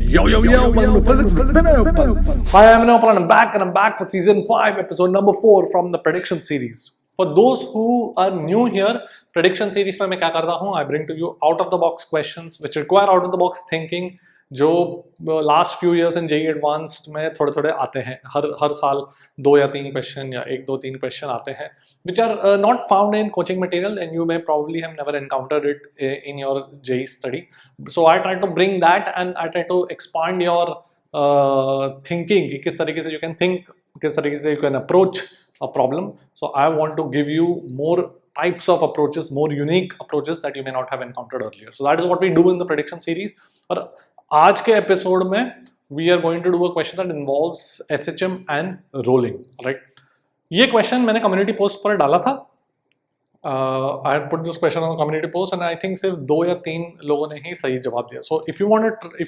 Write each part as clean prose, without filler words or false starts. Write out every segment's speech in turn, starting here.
Yo, welcome to Physics with Vinay Uppal. Hi, I'm Vinay Uppal and I'm back for season 5, episode number 4 from the prediction series. For those who are new here, prediction series में मैं क्या करता हूँ? I bring to you out of the box questions which require out of the box thinking, जो last few years in JEE Advanced में थोड़े आते हैं. हर साल 2 या 3 क्वेश्चन या 1 2 3 क्वेश्चन आते हैं which are not found in coaching material and you may probably have never encountered it in your JEE study. So I try to bring that and I try to expand your thinking कि किस तरीके से you can think, किस तरीके से you can approach a problem. So I want to give you more types of approaches, more unique approaches that you may not have encountered earlier. So that is what we do in the prediction series. और आज के episode में we are going to do a question that involves SHM and rolling, right? ये question मैंने community post पर डाला था. I had put this question on the community post and I think सिर्फ 2 या 3 लोगों ने ही सही जवाब दिया. So if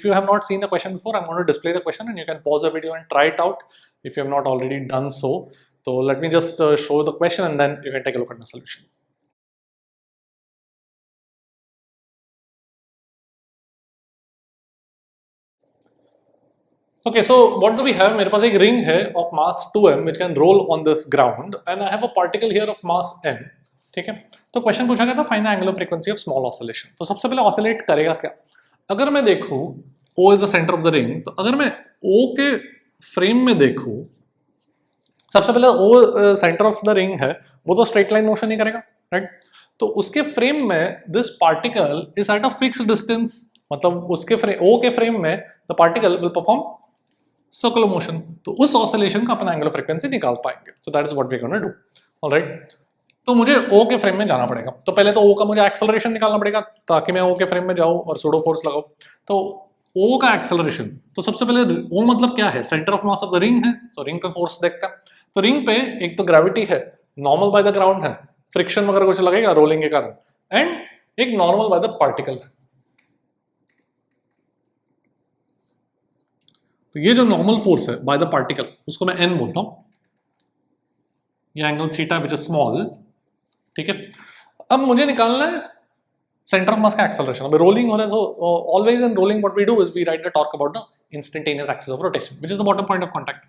you have not seen the question before, I'm going to display the question and you can pause the video and try it out if you have not already done so. So let me just show the question and then you can take a look at the solution. Okay, so what do we have? मेरे पास एक ring है of mass 2m which can roll on this ground and I have a particle here of mass m. ठीक है, तो question पूछा गया था find the angular frequency of small oscillation. तो सबसे पहले ऑसिलेट करेगा क्या? अगर मैं देखूं O is the centre of the ring, तो अगर मैं O के फ्रेम में देखूं, सबसे पहले O centre of the ring है, वो तो स्ट्रेट लाइन मोशन नहीं करेगा, राइट? तो उसके फ्रेम में this particle is at a fixed distance, मतलब उसके O के फ्रेम में the particle will perform circular motion. तो उस ऑसिलेशन का अपना एंगुलर फ्रीक्वेंसी निकाल पाएंगे. So that is what we are gonna do. Alright, तो मुझे O के फ्रेम में जाना पड़ेगा. तो पहले तो O का मुझे एक्सेलरेशन निकालना पड़ेगा ताकि मैं O के फ्रेम में जाऊं और सूडो फोर्स लगाऊं. तो O का एक्सेलरेशन, तो सबसे पहले O मतलब क्या है? Centre of mass of the ring है. तो रिंग पे फोर्स देखते हैं. तो रिंग पे एक तो ग्रेविटी है, नॉर्मल बाय द ग्राउंड है, फ्रिक्शन वगैरह कुछ लगेगा रोलिंग के कारण, एंड एक नॉर्मल बाय द पार्टिकल है. तो ये जो नॉर्मल फोर्स है बाय द पार्टिकल, उसको मैं N बोलता हूं. ये angle theta which is small. ठीक है, अब मुझे निकालना है सेंटर ऑफ मास का एक्सेलरेशन. अब रोलिंग हो रहा है, so always in rolling what we do is we write the torque about the instantaneous axis of rotation which is the bottom point of contact.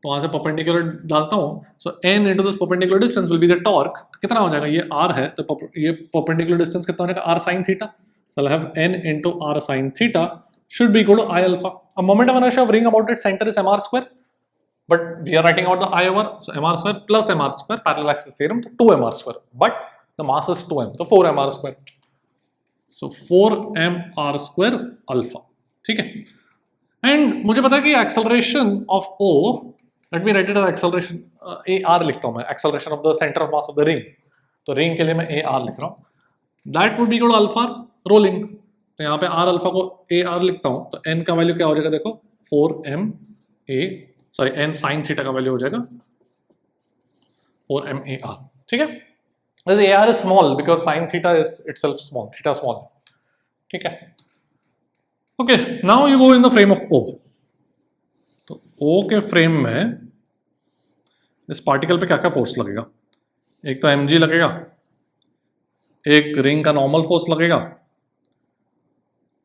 तो वहां से परपेंडिकुलर डालता हूं, so n into this perpendicular distance will be the torque. कितना हो जाएगा? ये r है, तो ये परपेंडिकुलर डिस्टेंस कितना हो जाएगा? r sin theta. So I have n into r sin theta should be equal to I alpha. A moment of inertia of ring about its center is mr square, but we are writing out the I over, so mr square plus mr square, parallel axis theorem, so 2mr square, but the mass is 2m, so 4mr square, so 4mr square alpha. ठीक है, and मुझे पता है कि acceleration of O, let me write it as acceleration AR लिखता हूँ मैं, acceleration of the center of mass of the ring. तो ring के लिए मैं AR लिख रहा हूँ, that would be equal to alpha rolling. तो यहाँ पे R अल्फा को AR लिखता हूँ, तो N का वैल्यू क्या हो जाएगा? देखो 4m sin थीटा का वैल्यू हो जाएगा 4mAr. ठीक है, this AR is small because sin theta is itself small, theta small. ठीक है, okay, now you go in the frame of O. तो O के फ्रेम में इस पार्टिकल पे क्या क्या फोर्स लगेगा? एक तो mg लगेगा, एक रिंग का नॉर्मल फोर्स लगेगा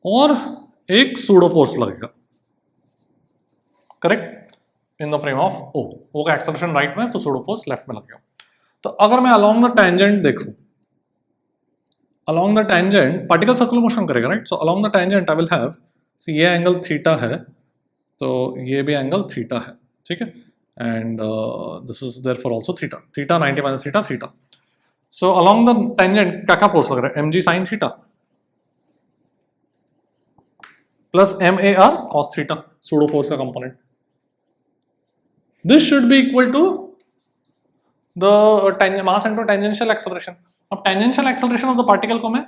और एक सूडो फोर्स लगेगा. Correct, in the frame of O का एक्सेलरेशन राइट में, तो सूडो फोर्स लेफ्ट में लगेगा. तो अगर मैं अलोंग द टेंजेंट देखूं, along the tangent particle circular motion करेगा, right? So along the tangent I will have, ये एंगल थीटा है, तो ये भी एंगल थीटा है. ठीक है, and this is therefore also theta. Theta 90 minus theta theta. So along the tangent क्या क्या फोर्स लग रहा है? mg sin theta plus MAR cos theta, pseudo force का component. This should be equal to the mass into tangential acceleration. अब tangential acceleration of the particle को मैं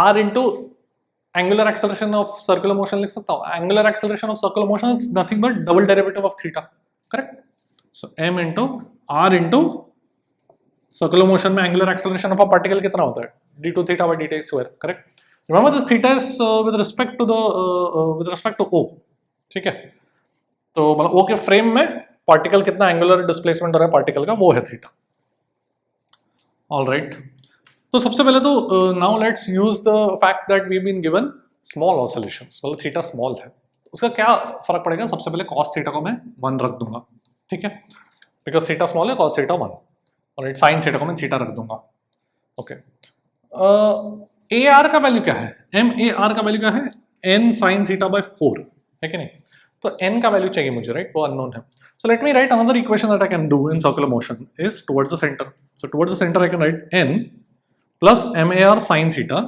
R into angular acceleration of circular motion लिख सकता हूँ. Angular acceleration of circular motion is nothing but double derivative of theta, correct? So m into R into circular motion में angular acceleration of a particle कितना होता है? d2 theta by dt square, correct? Remember this theta is with respect to O. ठीक है, तो मतलब O के frame में पार्टिकल कितना एंगुलर डिस्प्लेसमेंट हो रहा है पार्टिकल का, वो है थीटा. ऑलराइट, तो सबसे पहले तो now let's use the fact that we been given small oscillations, मतलब थीटा स्मॉल है. उसका क्या फर्क पड़ेगा, सबसे पहले cos थीटा को मैं 1 रख दूंगा, ठीक है, बिकॉज थीटा स्मॉल है, cos थीटा 1, और sin थीटा को मैं थीटा रख दूंगा, ओके। AR का वैल्यू क्या है, MAR का वैल्यू क्या है, n sin थीटा बाय 4 है कि नहीं, तो n का वैल्यू चाहिए मुझे, राइट, वो अननोन है। So let me write another equation that I can do in circular motion is towards the center. So towards the center I can write n plus MAR sin theta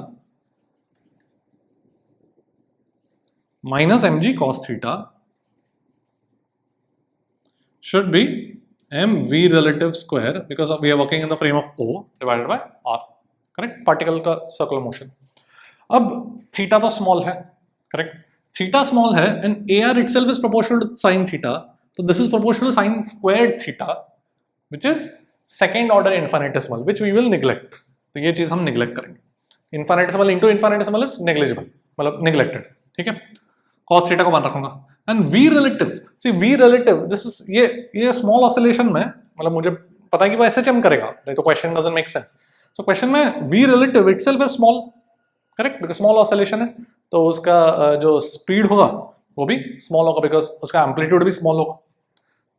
minus mg cos theta should be mv relative square because we are working in the frame of O divided by R, correct, particle का circular motion। अब theta तो small है, correct, theta small है and AR itself is proportional to sin theta, so this is proportional to sin squared theta which is second order infinitesimal which we will neglect, तो ये चीज हम neglect करेंगे, infinitesimal into infinitesimal is negligible, मतलब neglected, ठीक है, cos theta को 1 रखूंगा and v relative, see v relative this is ये small oscillation में, मतलब मुझे पता है कि वो SHM करेगा, नहीं तो question doesn't make sense, so question में v relative itself is small, correct, because small oscillation है तो उसका जो स्पीड होगा वो भी स्मॉल होगा बिकॉज उसका एम्पलीट्यूड भी स्मॉल होगा,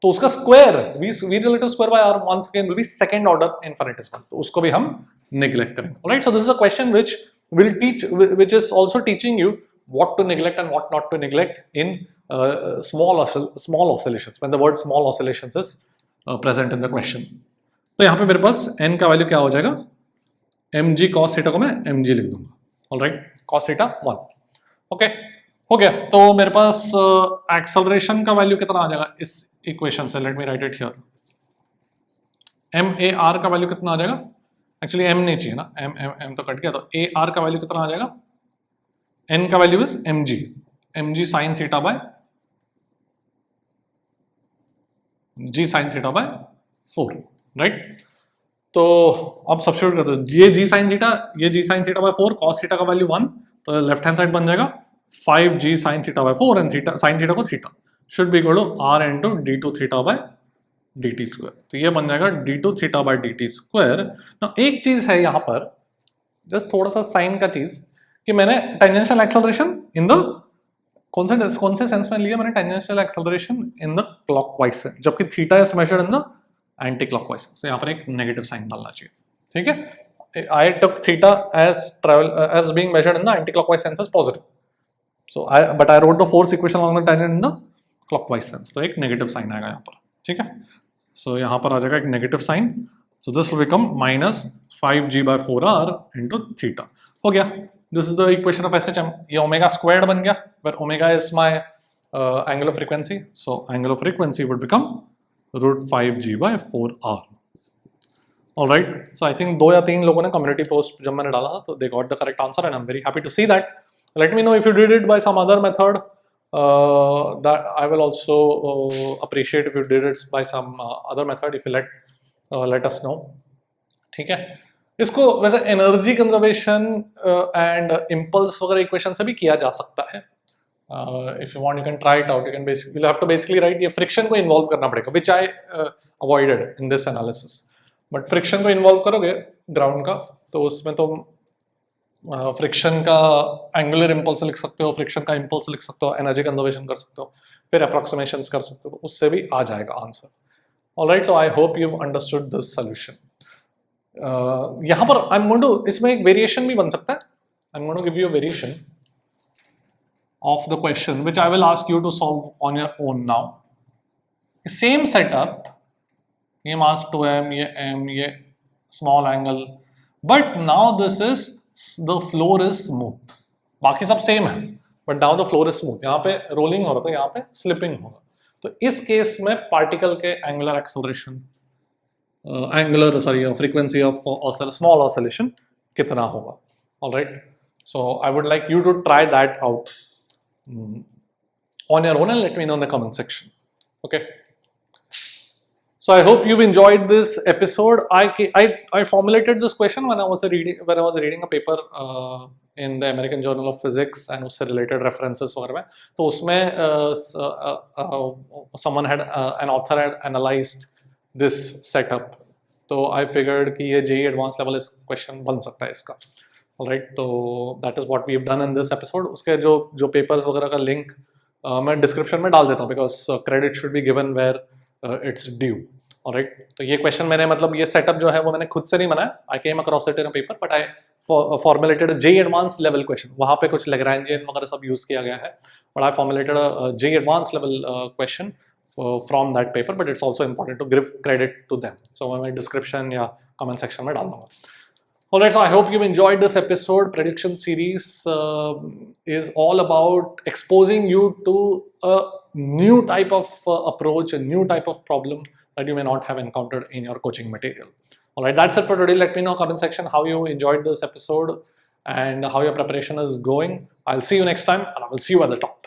तो उसका square v relative square by r once again will be second order infinitesimal, तो उसको भी हम neglect करेंगे, alright। So this is a question which will teach, which is also teaching you what to neglect and what not to neglect in small oscillations, when the word small oscillations is present in the question। तो यहाँ पे मेरे पास n का value क्या हो जाएगा, mg cos theta को मैं mg लिख दूंगा, alright, cos थीटा 1, ओके, हो गया। तो मेरे पास एक्सेलरेशन का वैल्यू कितना आ जाएगा इस इक्वेशन से, let me right it here, MAR का वैल्यू कितना आ जाएगा, एक्चुअली m नहीं चाहिए ना, m तो कट गया, तो AR का वैल्यू कितना आ जाएगा, n का value is mg sin theta by g sin theta by 4, right. तो अब सब्स्टिट्यूट करते हो, ये g sin थीटा, ये g sin theta by 4, cos theta का वैल्यू 1, तो लेफ्ट हैंड साइड बन जाएगा 5g sin theta by 4 and theta sin theta को theta should be equal to r into d2 theta by dt square, तो ये बन जाएगा d2 theta by dt square. ना एक चीज है यहाँ पर, जस्ट थोड़ा सा साइन का चीज, कि मैंने टेंजेंशियल एक्सेलरेशन इन द कौन से सेंस में लिया, मैंने tangential acceleration in the clockwise sense, जबकि theta is measured in the anti clockwise sense, तो यहाँ पर एक नेगेटिव साइन डालना चाहिए, ठीक है। I took theta as being measured in the anti-clockwise sense as positive. So but I wrote the force equation along the tangent in the clockwise sense. तो एक नेगेटिव साइन आएगा यहाँ पर, ठीक है। सो यहाँ पर आ जाएगा एक negative sign, so this will become minus 5g by 4r into theta, हो गया। This is the equation of SHM, ये ओमेगा स्क्वायर्ड बन गया, where omega is my angular frequency, so angular frequency would become root 5g by 4r. Alright, so I think 2 या 3 लोगों ने community post जब मैंने डाला तो they got the correct answer and I'm very happy to see that. Let me know if you did it by some other method. That I will also appreciate if you did it by some other method. If you let us know. ठीक है, इसको वैसे energy conservation and impulse वगैरह equation से भी किया जा सकता है। If you want, you can try it out. You can basically, you'll have to basically write ये friction को involve करना पड़ेगा, which I avoided in this analysis. But friction को इन्वॉल्व करोगे ग्राउंड का, तो उसमें तो फ्रिक्शन का एंगुलर इम्पल्स लिख सकते हो, फ्रिक्शन का इम्पल्स लिख सकते हो, एनर्जी कंजर्वेशन कर सकते हो, फिर अप्रोक्सीमेशंस कर सकते हो, उससे भी आ जाएगा answer. Alright, so I hope you have understood this solution. यहाँ पर आई एम गोइंग टू, इसमें एक वेरिएशन भी बन सकता है, I am going to give you a variation of the question which I will ask you to solve on your own now. Same setup, ये mass 2m, ये m, ये small angle, but now this is the floor is smooth, बाकी सब same है but now the floor is smooth. यहाँ पे rolling हो रहा था, यहाँ पे स्लिपिंग होगा, तो इस केस में पार्टिकल के angular acceleration, frequency of small oscillation कितना होगा। Alright, so I would like you to try that out on your own and let me know in the comment section, okay. So I hope you've enjoyed this episode. I formulated this question when I was reading a paper in the American Journal of Physics and उससे related references वगैरह में, तो उसमें an author had analyzed this setup, तो I figured कि ये JEE advanced level इस question बन सकता है इसका। Alright, तो that is what we have done in this episode. उसके जो papers वगैरह का link मैं डिस्क्रिप्शन में डाल देता हूँ, because credit should be given where it's due. Alright, तो ये क्वेश्चन मैंने, मतलब ये सेटअप जो है वो मैंने खुद से नहीं बनाया, I came across it in a paper, but I formulated JEE advance level question. वहाँ पे कुछ लैग्रेंजियन वगैरह सब यूज किया गया है, but I formulated a JEE advance level question from that paper, but it's also important to give credit to them. So मैं description या comment section में डाल दूंगा. Alright, so I hope you've enjoyed this episode. Prediction series is all about exposing you to a new type of approach, a new type of problem that you may not have encountered in your coaching material. Alright, that's it for today. Let me know in the comment section how you enjoyed this episode and how your preparation is going. I'll see you next time, and I will see you at the top.